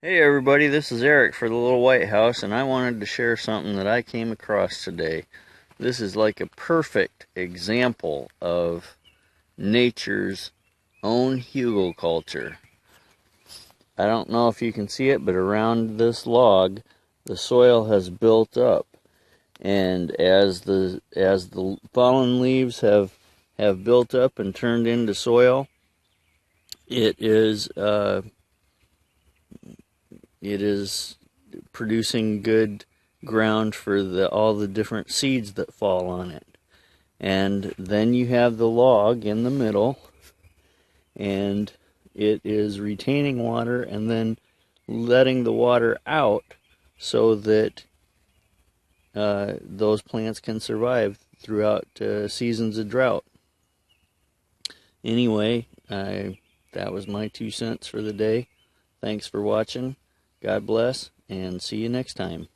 Hey everybody, this is Eric for the Little White House, and I wanted to share something that I came across today. This is like a perfect example of nature's own hugelkultur. I don't know if you can see it, but around this log, the soil has built up, and as the fallen leaves have built up and turned into soil, it is it is producing good ground for all the different seeds that fall on it. And then you have the log in the middle, and it is retaining water and then letting the water out so that those plants can survive throughout seasons of drought. Anyway, that was my 2 cents for the day. Thanks for watching. God bless, and see you next time.